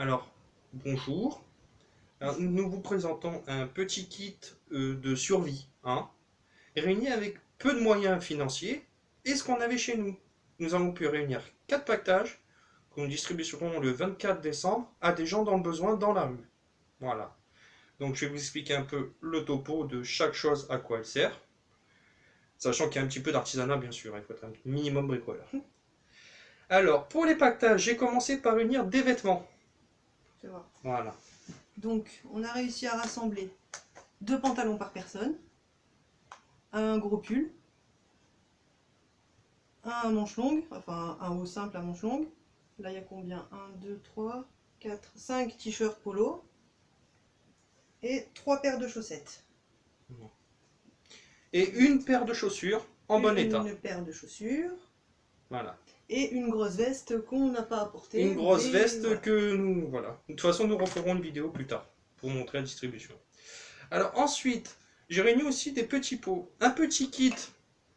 Alors, bonjour. Alors, nous vous présentons un petit kit de survie, hein, réuni avec peu de moyens financiers et ce qu'on avait chez nous. Nous avons pu réunir 4 pactages que nous distribuerons le 24 décembre à des gens dans le besoin dans la rue. Voilà. Donc je vais vous expliquer un peu le topo de chaque chose, à quoi elle sert. Sachant qu'il y a un petit peu d'artisanat, bien sûr, il faut être un minimum bricoleur. Alors, pour les pactages, j'ai commencé par réunir des vêtements. Fais voir. Voilà. Donc, on a réussi à rassembler 2 pantalons par personne, un gros pull, un manche longue, enfin un haut simple à manche longue. Là, il y a combien? 1, 2, 3, 4, 5 t-shirts polo et 3 paires de chaussettes. Et une paire de chaussures en bon état. Une paire de chaussures. Voilà. Et une grosse veste qu'on n'a pas apportée. Une grosse veste voilà. que nous... Voilà. De toute façon, nous referons une vidéo plus tard pour montrer la distribution. Alors ensuite, j'ai réuni aussi des petits pots. Un petit kit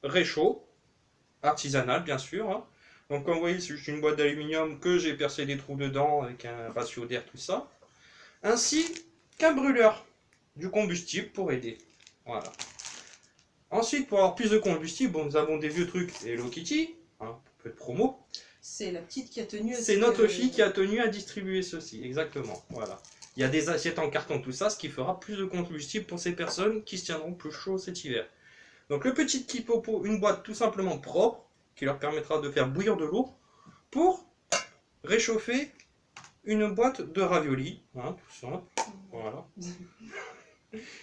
réchaud, artisanal bien sûr. Hein. Donc comme vous voyez, c'est juste une boîte d'aluminium que j'ai percé des trous dedans avec un ratio d'air, tout ça. Ainsi qu'un brûleur, du combustible pour aider. Voilà. Ensuite, pour avoir plus de combustible, bon, nous avons des vieux trucs Hello Kitty, hein, peu de promo. C'est la petite qui a tenu à... C'est notre fille qui a tenu à distribuer ceci, exactement. Voilà. Il y a des assiettes en carton, tout ça, ce qui fera plus de combustible pour ces personnes qui se tiendront plus chaud cet hiver. Donc le petit kit popo, une boîte tout simplement propre, qui leur permettra de faire bouillir de l'eau pour réchauffer une boîte de raviolis, hein, tout simple. Voilà.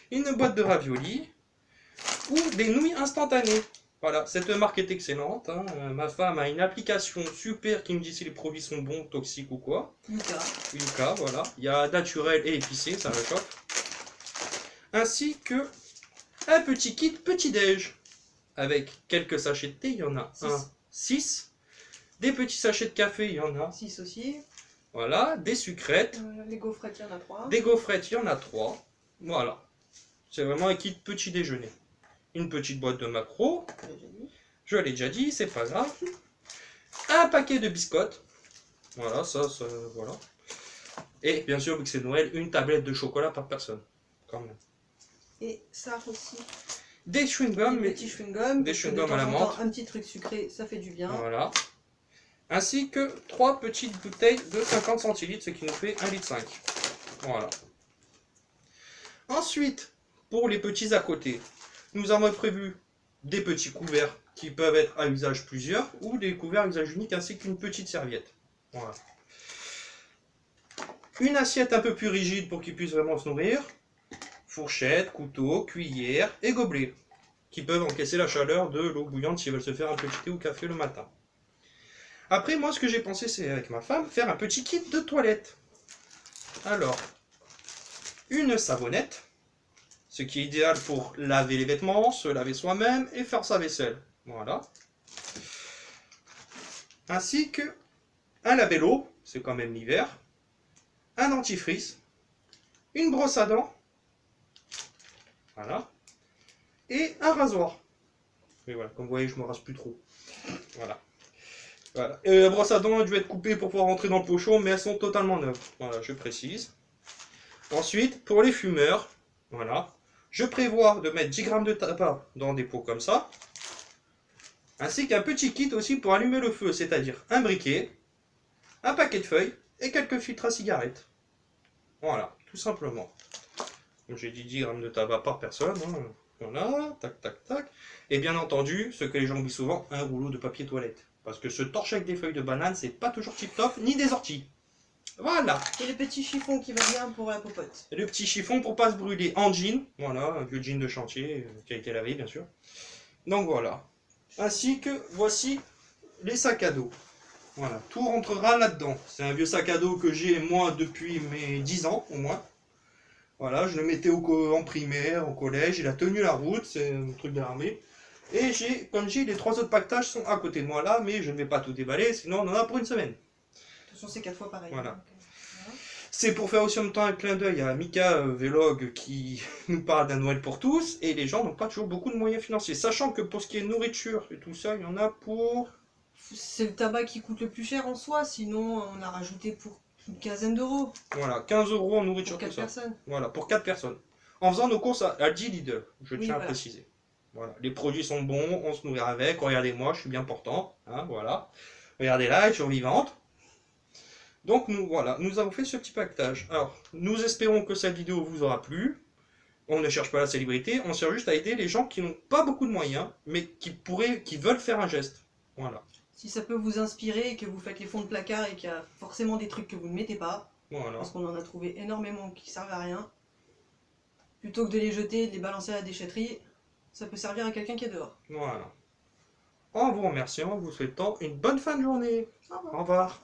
Une boîte de raviolis ou des nouilles instantanées. Voilà, cette marque est excellente. Hein. Ma femme a une application super qui me dit si les produits sont bons, toxiques ou quoi. Yuka, voilà. Il y a naturel et épicé, ça réchauffe. Ainsi que un petit kit petit-déj. Avec quelques sachets de thé, il y en a 6. Des petits sachets de café, il y en a 6 aussi. Voilà, des sucrètes. Les gaufrettes, il y en a 3. Des gaufrettes, il y en a 3. Voilà. C'est vraiment un kit petit déjeuner. Une petite boîte de macros. Je l'ai déjà dit, c'est pas grave. Un paquet de biscottes. Voilà, ça, voilà. Et bien sûr, vu que c'est Noël, une tablette de chocolat par personne. Quand même. Et ça aussi. Des chewing-gums. Des petits chewing-gums. Des chewing-gums à la menthe. Un petit truc sucré, ça fait du bien. Voilà. Ainsi que 3 petites bouteilles de 50 centilitres, ce qui nous fait 1,5 litre. Voilà. Ensuite, pour les petits à côté, nous avons prévu des petits couverts qui peuvent être à usage plusieurs ou des couverts à usage unique ainsi qu'une petite serviette. Voilà. Une assiette un peu plus rigide pour qu'ils puissent vraiment se nourrir. Fourchette, couteau, cuillère et gobelet qui peuvent encaisser la chaleur de l'eau bouillante s'ils veulent se faire un petit thé ou café le matin. Après, moi, ce que j'ai pensé, c'est avec ma femme, faire un petit kit de toilette. Alors, une savonnette, ce qui est idéal pour laver les vêtements, se laver soi-même et faire sa vaisselle. Voilà. Ainsi que un labello, c'est quand même l'hiver, un dentifrice, une brosse à dents, voilà, et un rasoir. Et voilà, comme vous voyez, je me rase plus trop. Voilà. Voilà. La brosse à dents a dû être coupée pour pouvoir rentrer dans le pochon, mais elles sont totalement neuves. Voilà, je précise. Ensuite, pour les fumeurs, voilà, je prévois de mettre 10 grammes de tabac dans des pots comme ça, ainsi qu'un petit kit aussi pour allumer le feu, c'est-à-dire un briquet, un paquet de feuilles et quelques filtres à cigarettes. Voilà, tout simplement. Comme j'ai dit, 10 grammes de tabac par personne. Hein. Voilà, tac, tac, tac. Et bien entendu, ce que les gens oublient souvent, un rouleau de papier toilette. Parce que se torcher avec des feuilles de banane, c'est pas toujours tip-top, ni des orties. Voilà. Et le petit chiffon qui va bien pour la popote. Et le petit chiffon pour pas se brûler en jean. Voilà, un vieux jean de chantier qui a été lavé, bien sûr. Donc voilà. Ainsi que voici les sacs à dos. Voilà, tout rentrera là-dedans. C'est un vieux sac à dos que j'ai moi depuis mes 10 ans au moins. Voilà, je le mettais en primaire, au collège, il a tenu la route, c'est un truc de l'armée. Et j'ai, comme j'ai, les 3 autres pactages sont à côté de moi là, mais je ne vais pas tout déballer, sinon on en a pour une semaine. De toute façon, c'est 4 fois pareil. Voilà. Donc, voilà. C'est pour faire aussi en même temps un clin d'œil à Mika Vlog qui nous parle d'un Noël pour tous, et les gens n'ont pas toujours beaucoup de moyens financiers. Sachant que pour ce qui est nourriture et tout ça, il y en a pour... C'est le tabac qui coûte le plus cher en soi, sinon on a rajouté pour Une quinzaine d'euros Voilà, 15 € en nourriture, pour tout 4 ça. personnes. Voilà, pour 4 personnes. En faisant nos courses à 10 Lidl, je Oui, tiens à voilà. préciser. Voilà, les produits sont bons, on se nourrit avec. Regardez-moi, je suis bien portant. Hein, voilà. Regardez là, elle est survivante. Donc nous voilà, nous avons fait ce petit pactage. Alors, nous espérons que cette vidéo vous aura plu. On ne cherche pas la célébrité, on cherche juste à aider les gens qui n'ont pas beaucoup de moyens, mais qui veulent faire un geste. Voilà. Si ça peut vous inspirer et que vous faites les fonds de placard et qu'il y a forcément des trucs que vous ne mettez pas, Voilà. parce qu'on en a trouvé énormément qui servent à rien, plutôt que de les jeter et de les balancer à la déchetterie, ça peut servir à quelqu'un qui est dehors. Voilà. En vous remerciant, en vous souhaitant une bonne fin de journée. Au revoir. Au revoir.